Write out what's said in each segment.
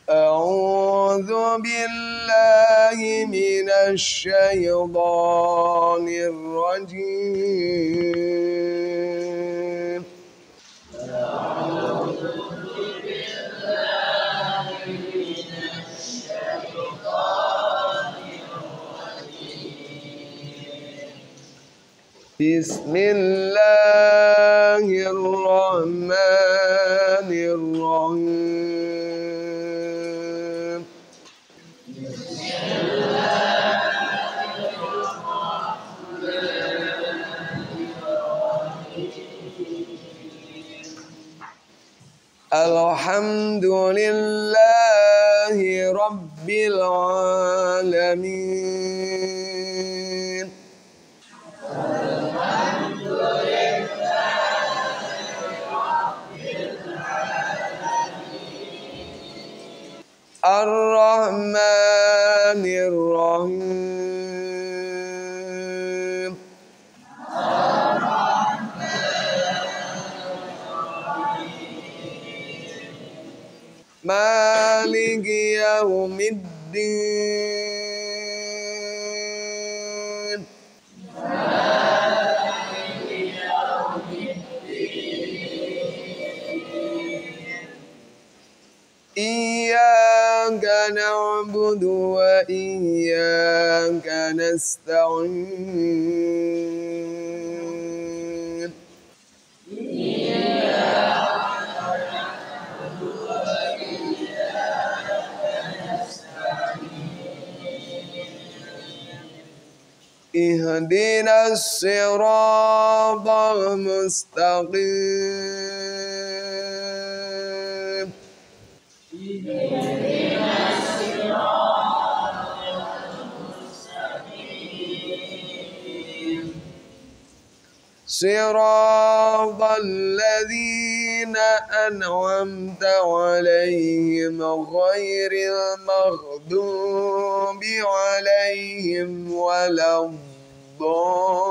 أعوذ بالله من الشيطان الرجيم بسم الله الرحمن الرحيم الحمد لله رب العالمين الرحمن الرحيم مالك يوم الدين إياك نعبد وإياك نستعين اهدنا الصراط المستقيم صراط الذين أنعمت عليهم غير المغضوب عليهم ولا الضالين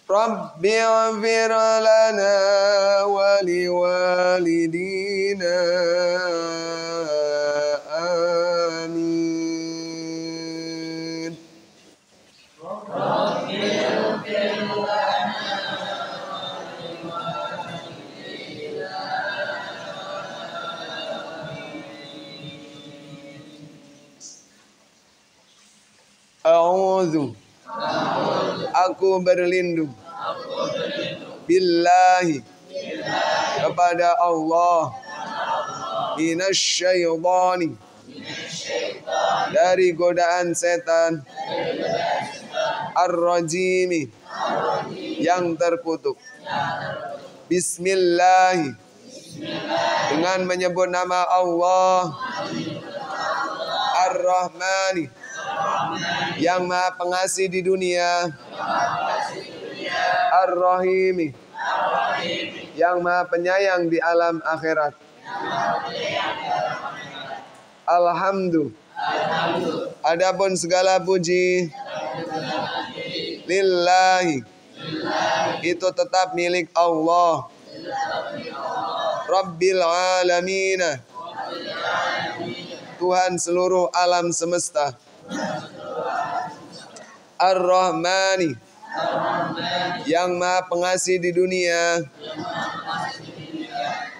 رب اغفر لنا ولوالدينا آمين Aku berlindung billahi kepada Allah minasyaitani dari godaan setan ar-rajimi yang terkutuk. Bismillah dengan menyebut nama Allah Ar-Rahmani yang maha pengasih di dunia, Ar-Rahimi yang maha penyayang di alam akhirat. Adapun segala puji lillahi itu tetap milik Allah Rabbil alamin, Tuhan seluruh alam semesta. Ar-Rahmani yang maha pengasih di dunia,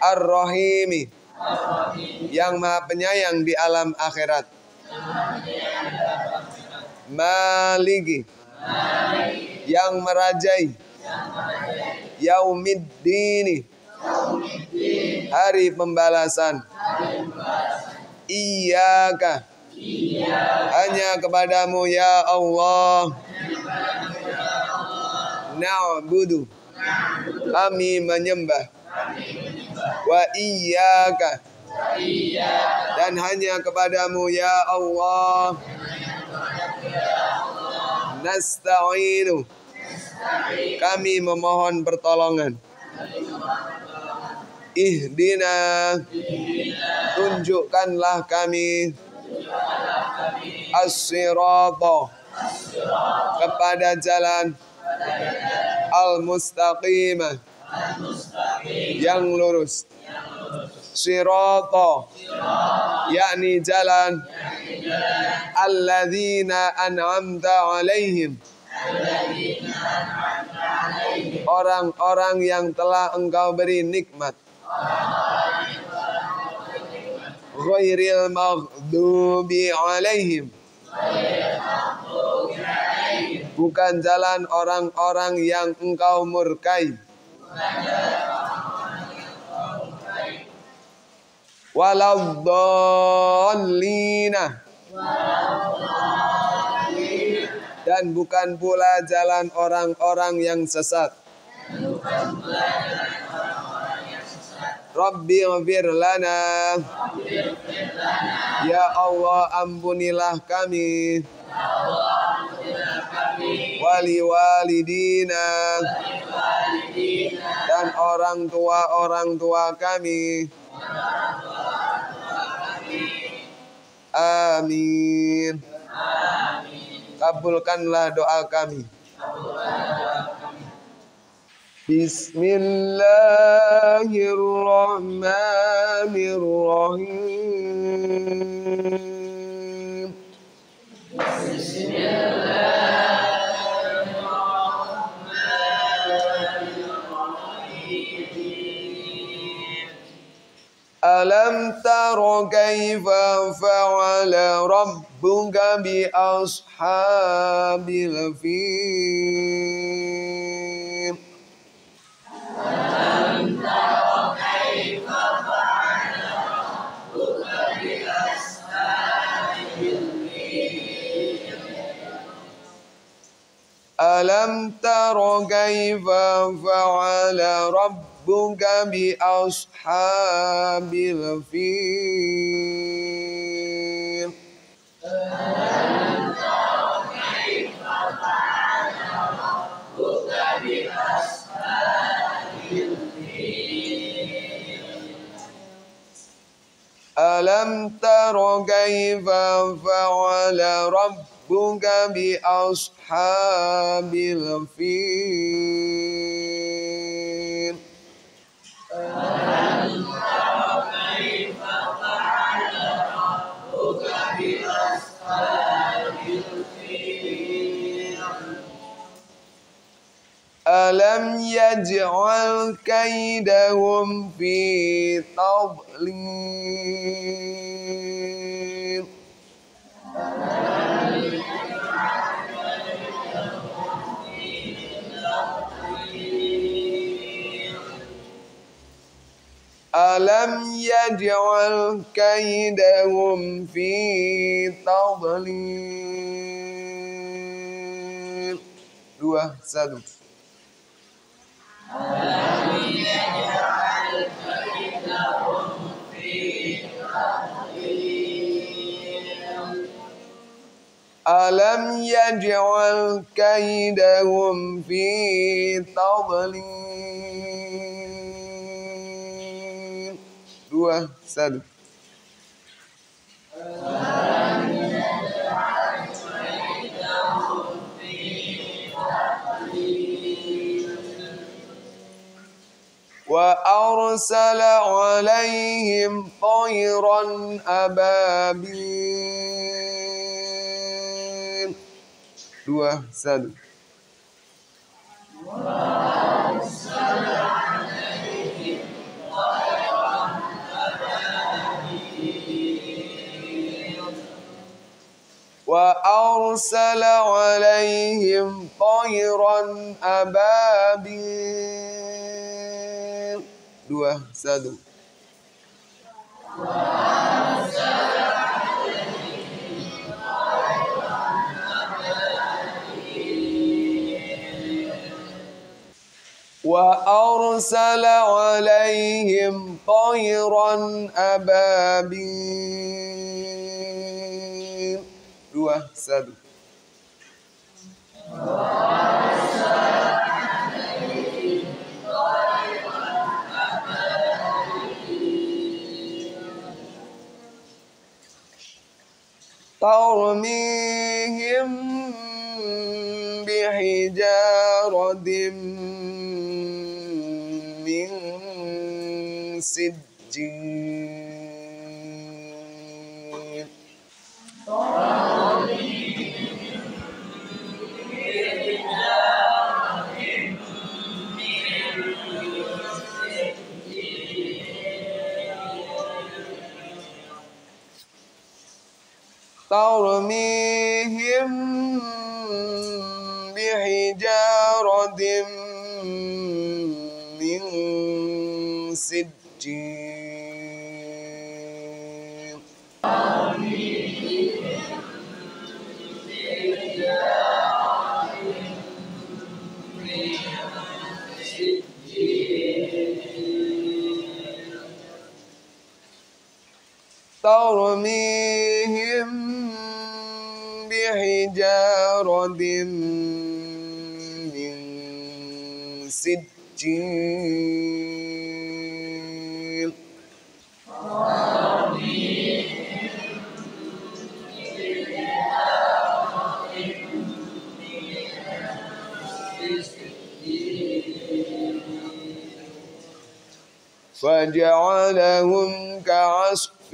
Ar-Rahimi yang maha penyayang di alam akhirat. Maliki yang merajai, Yaumiddini hari pembalasan. Iyyaka hanya kepadamu ya Allah na'budu kami menyembah, wa iyyaka dan hanya kepadamu ya Allah nasta'inu kami memohon pertolongan. Ihdina tunjukkanlah kami as-sirata kepada jalan al-mustaqimah yang lurus. Sirata yakni jalan alladzina an'amta alaihim orang-orang yang telah engkau beri nikmat. Ghairil maghdubi alaihim bukan jalan orang-orang yang engkau murkai. Waladdallina dan bukan pula jalan orang-orang yang sesat. Rabbi ighfir lana ya Allah ampunilah kami wali walidina dan orang tua kami. Amin. Kabulkanlah doa kami. Bismillahirrahmanirrahim. Alam tara kaifa fa'ala rabbuka bi ashabil fil. Alam tara kaifa fa'ala rabbuka bi ashabil fil. Alam tara kaifa fa'ala rabbuka bi ashabil fil. Alam tara kaifa fa'ala rabbuka bi ashabil fil. Alam tara kaifa fa'ala rabbuka bi ashabil fil. Alam tara kaifa fa'ala rabbuka bi ashabil fil. Alam yaj'al kaidahum fi tadlil. Alam yaj'al kaidahum fi tadlil. 2, 1. Alam yaj'al kaidahum fi tadlil. Alam yaj'al kaidahum fi tadlil. 2, 1. Wa arsala alaihim tayran ababil. 2, 1. Wa arsala alaihim tayran ababil. 2, 1. وأرسل عليهم طيرا أبابيل 2, 1. ترميهم بحجارة من سجيل ترميهم بحجارة من سجيل ترميهم بحجارة من سجيل فجعلهم كعصف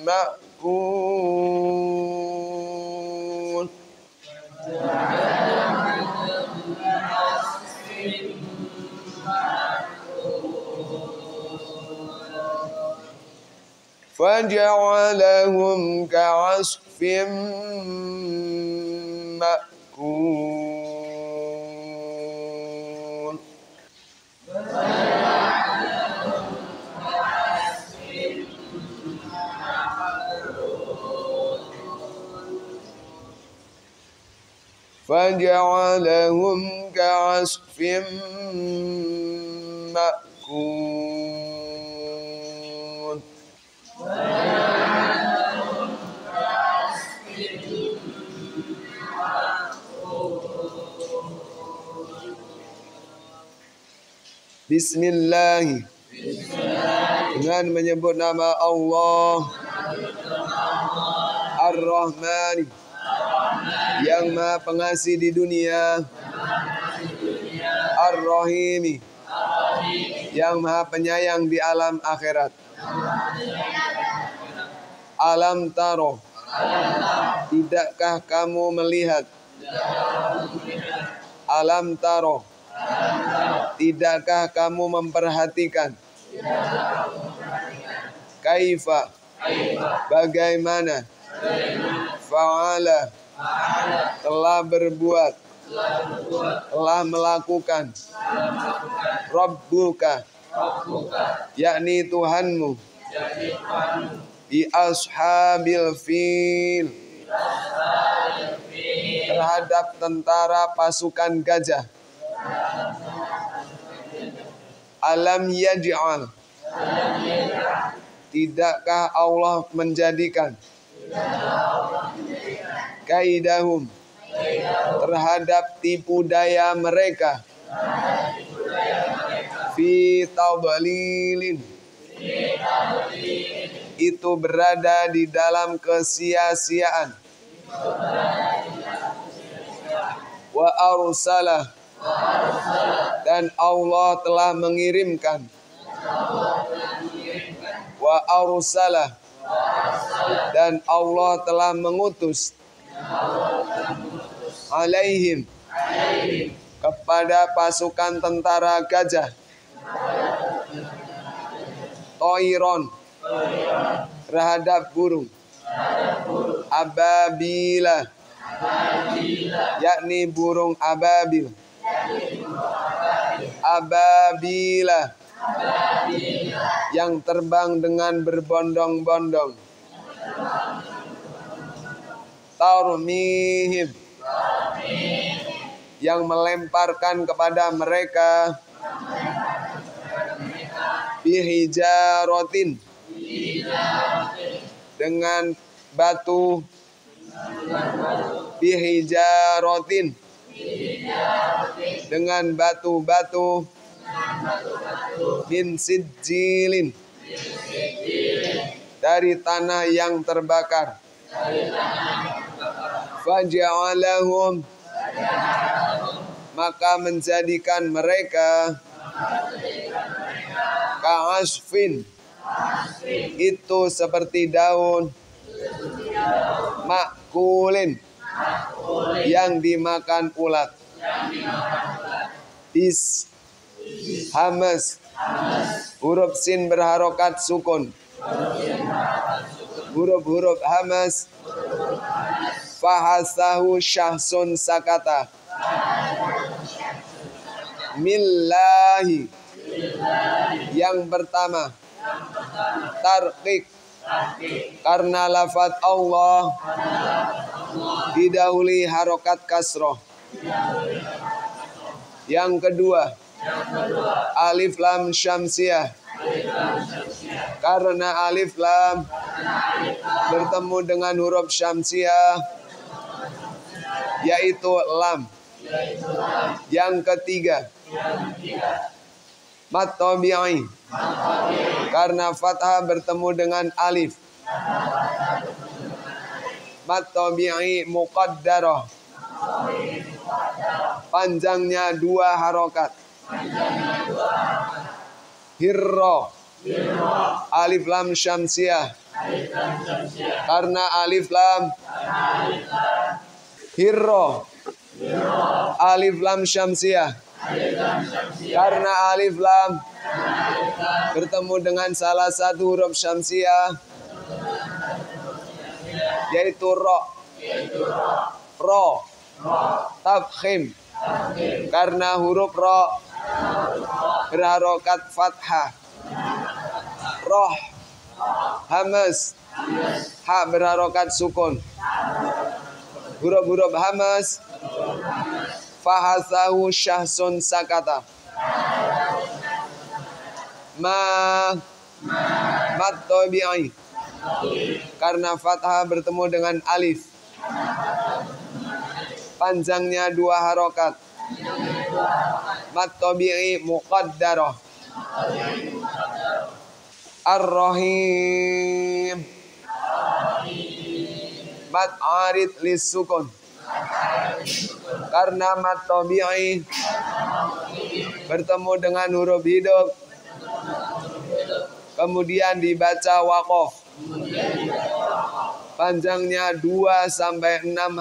مأكول فجعلهم كعصف مأكول فجعلهم كعصف مأكول Bismillah. Dengan menyebut nama Allah Ar-Rahman, yang Maha Pengasih di dunia, Ar-Rahim, yang Maha Penyayang di alam akhirat. Alam taro, tidakkah kamu melihat? Alam taro, tidakkah kamu memperhatikan? Kaifa, bagaimana? Fa'ala, telah berbuat, telah melakukan. Rabbuka, yakni Tuhanmu. Bi ashabil fil, terhadap tentara pasukan gajah. Alam yaj'al, tidakkah Allah menjadikan? Kaidahum, terhadap tipu daya mereka. Fi tadlilin, itu berada di dalam kesia-siaan. Wa arsala, dan Allah telah mengirimkan. Wa arsala, dan Allah telah mengutus. Alaihim, kepada pasukan tentara gajah. Toiron, terhadap burung. Ababila, yakni burung ababil. Ababila, yang terbang dengan berbondong-bondong. Tarmihim, yang melemparkan kepada mereka bihijaratin dengan batu bihijaratin dengan batu-batu min sijilin dari tanah yang terbakar. Faja'alahum maka menjadikan mereka ka'asfin itu seperti daun makulin yang dimakan ulat. Is hamas huruf sin berharokat sukun. Huruf-huruf hamas fahasahu syahsun sakata. Millahi yang pertama tarqiq karena lafaz Allah didahului harokat kasroh. Yang kedua alif lam syamsiyah karena alif lam bertemu dengan huruf syamsiyah yaitu lam. Yang ketiga mat tabi'i karena fathah bertemu dengan alif. Mat tabi'i muqaddarah panjangnya 2 harokat. Hirro alif lam syamsiyah karena alif lam hirro alif lam syamsiyah karena alif lam bertemu dengan salah satu huruf syamsiyah yaitu ro tafkhim karena huruf ro berharokat fathah. Roh hamas ha berharokat sukun. Huruf-huruf hamas fahasahu syahsun sakata. Mat tabi'i karena fathah bertemu dengan alif panjangnya 2 harokat. Mat tabi'i muqaddarah. Ar-Rahim mat arid lisukun karena mat tabi'i bertemu dengan huruf hidup kemudian dibaca waqaf panjangnya 2-6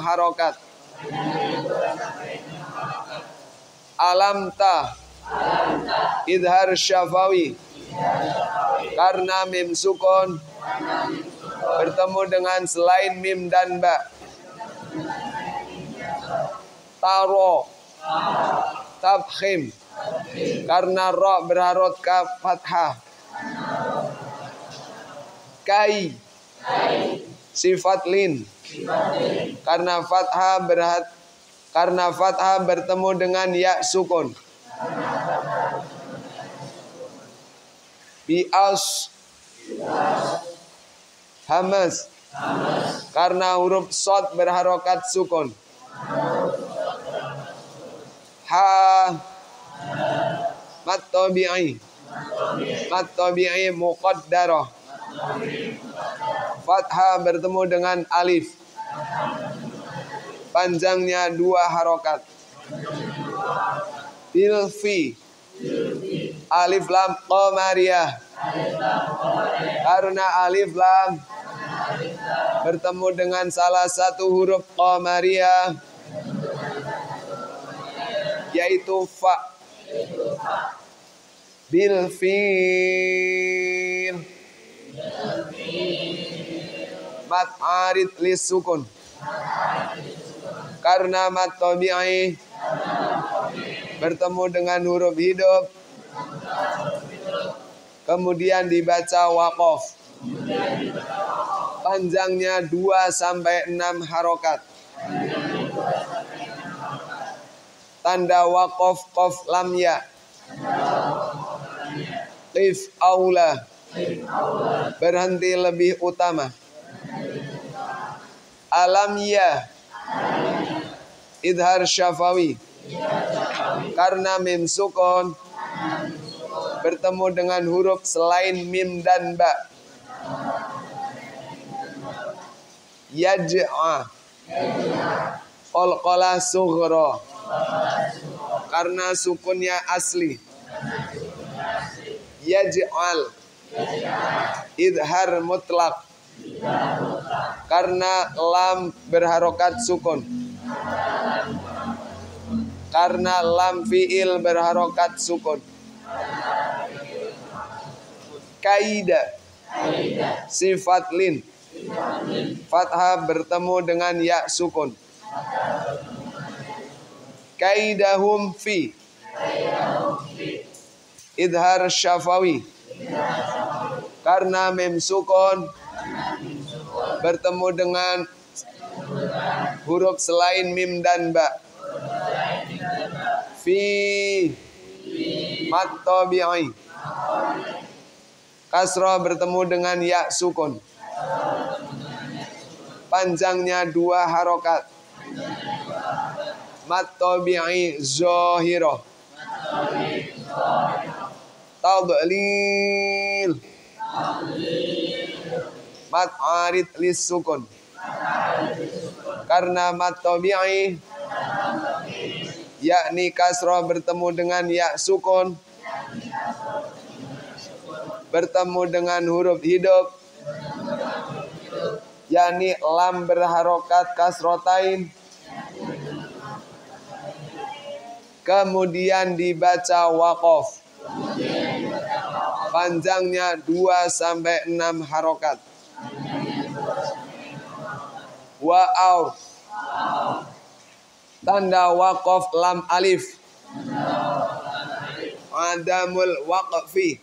harokat. Alamta idhar syafawi karena mim sukun bertemu dengan selain mim dan ba. Taro tabkhim karena ro berharokat fathah. Kai sifat lin karena fathah bertemu dengan ya sukun. Bias hamas karena huruf shad berharokat sukun. Ha mat tabi'i muqaddarah fathah bertemu dengan alif panjangnya 2 harokat. Bilfi alif lam qamariyah karena alif lam bertemu dengan salah satu huruf qamariyah yaitu fa. Bilfil mat arid lisukun karena mat tabi'i bertemu dengan huruf hidup kemudian dibaca waqaf panjangnya 2-6 harokat. Tanda waqaf qaf lam ya. Qif aula. Berhenti lebih utama. Alam ya. Idhar syafawi. Karena mim sukun bertemu dengan huruf selain mim dan ba. Yaj'a. Qalqalah sughra. Karena sukunnya asli. Yaj'al. Idhar mutlak. Karena lam berharokat sukun. Karena lam fi'il berharokat sukun. Kaida. Sifat lin. Fathah bertemu dengan ya sukun. Kaidahum fi. Idhar syafawi. Karena mim sukun bertemu dengan huruf selain mim dan ba. Fi mat tabi'i. Kasrah bertemu dengan ya sukun. Panjangnya 2 harokat. Mat tabi'i zahirah. Tadlil. Mat arid lis sukun. Karena mat tabi'i yakni kasrah bertemu dengan ya sukun bertemu dengan huruf hidup yakni lam berharokat kasrotain kemudian dibaca waqaf panjangnya 2-6 harokat. Wa'au. Tanda waqaf lam alif. Adamul waqfi.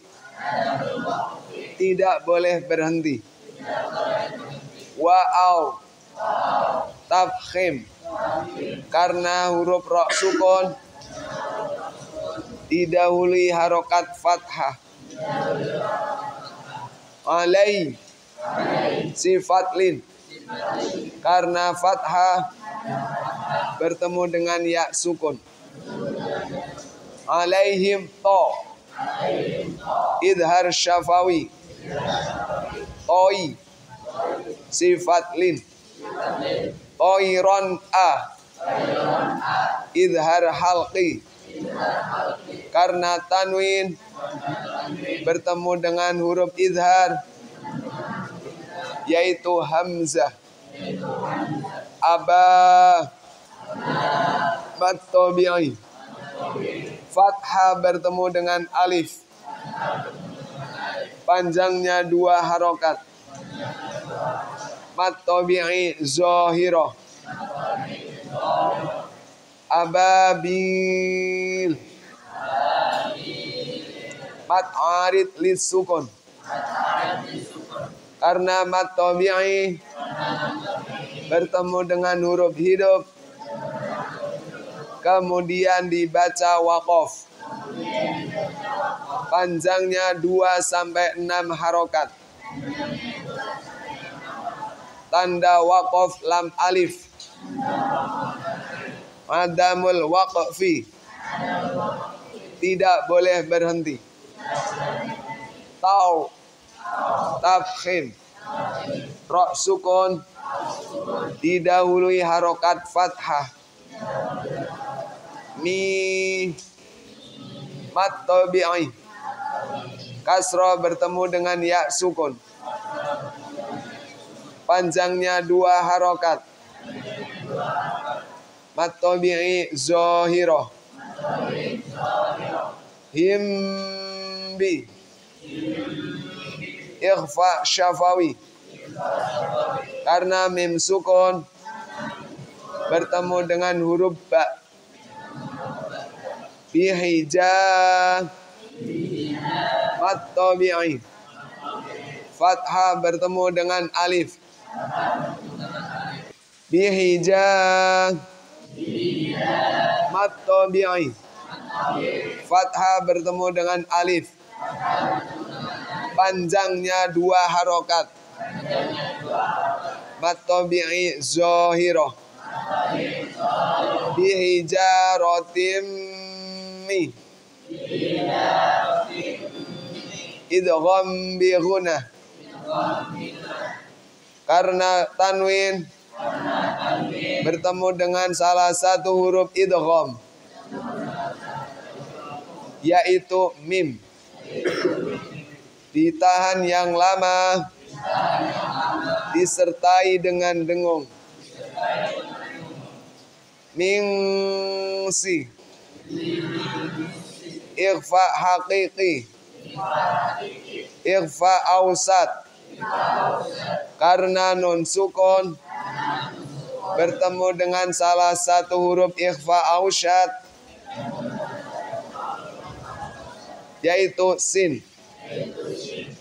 Tidak boleh berhenti. Wa'au. Tafkhim. Karena huruf ra sukun didahului harokat fathah. Alai. Sifat lin. Karena fathah bertemu dengan ya sukun. Alaihim to. Idhar syafawi. Toi. Sifat lin. Toiron a. Idhar halqi. Karena tanwin bertemu dengan huruf idhar yaitu hamzah. Aba. Mat tabi'i. Fathah bertemu dengan alif. Panjangnya 2 harokat. Mat tabi'i zahirah. Ababil. Mat arid lis sukun. Karena mat tabi'i bertemu dengan huruf hidup kemudian dibaca waqaf panjangnya 2-6 harokat. Tanda waqaf lam alif. Adamul waqfi. Tidak boleh berhenti. Tau. Tafkhim. Ra sukun didahului harokat fathah. Mi. Mat tabi'i. Kasrah bertemu dengan ya sukun. Panjangnya 2 harokat. Mat tabi'i zahirah. Himbi. Ikhfa syafawi. Karena mim sukun bertemu dengan huruf ba. Bihijah. Mat tabi'i. Fathah bertemu dengan alif. Bihijah. Mat tabi'i. Fathah bertemu dengan alif. Panjangnya 2 harokat. Mat tabi'i zahirah. Bihijaratim mi. Idgham bi ghunah. Karena tanwin bertemu dengan salah satu huruf idgham, yaitu mim. Ditahan yang lama, disertai dengan dengung. Mingsi. Ikhfa haqiqi. Ikhfa ausat. Karena nun sukun bertemu dengan salah satu huruf ikhfa ausat, yaitu sin.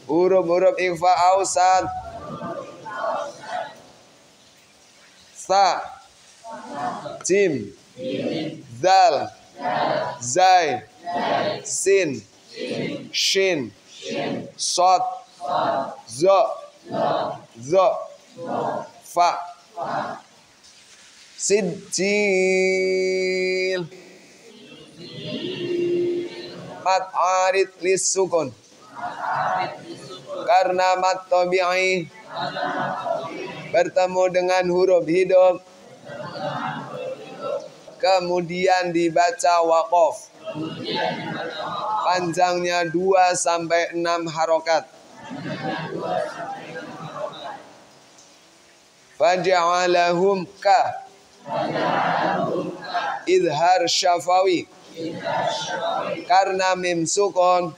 Huruf-huruf ikhfa ausat: sa, jim, zal, zai, sin, shin, sod, zo, zo, fa. Sijil. Mat arid lis sukun. Karena mat tabi'i bertemu dengan huruf hidup, kemudian dibaca waqaf. Panjangnya 2 sampai 6 harokat. Faja'alahum ka. Idhar syafawi. Karena mim sukun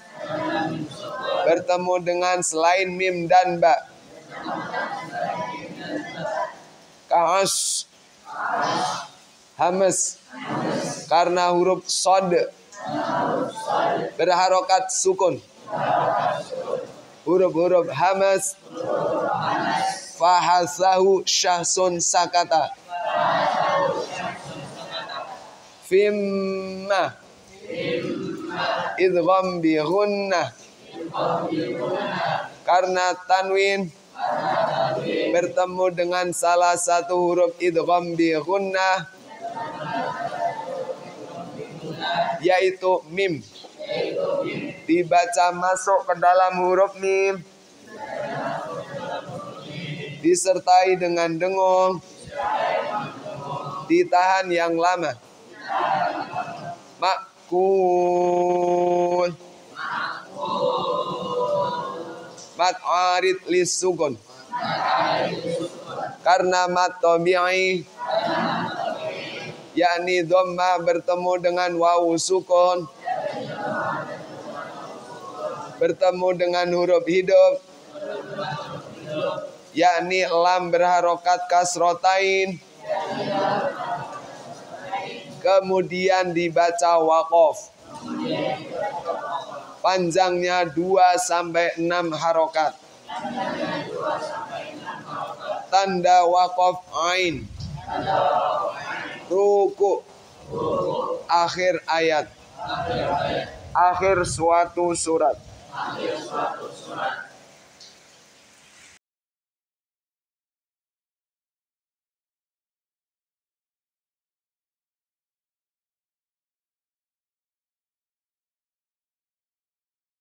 bertemu dengan selain mim dan ba. Ka'as. Hamas. Karena huruf sod berharokat sukun. Huruf-huruf hamas. Fahasahu syahsun sakata. Fimma. Idgham bi ghunnah. Karena tanwin bertemu dengan salah satu huruf idgham bi ghunnah, yaitu mim. Dibaca masuk ke dalam huruf mim, disertai dengan dengung, ditahan yang lama. Makul. Mat arid lis sukun. Karena mat tabi'i, yakni dhammah bertemu dengan wawu sukun, bertemu dengan huruf hidup, yakni lam berharokat kasrotain, kemudian dibaca waqaf. Panjangnya 2 sampai 6 harokat. Tanda waqaf ain. Ruku. Akhir ayat. Akhir suatu surat.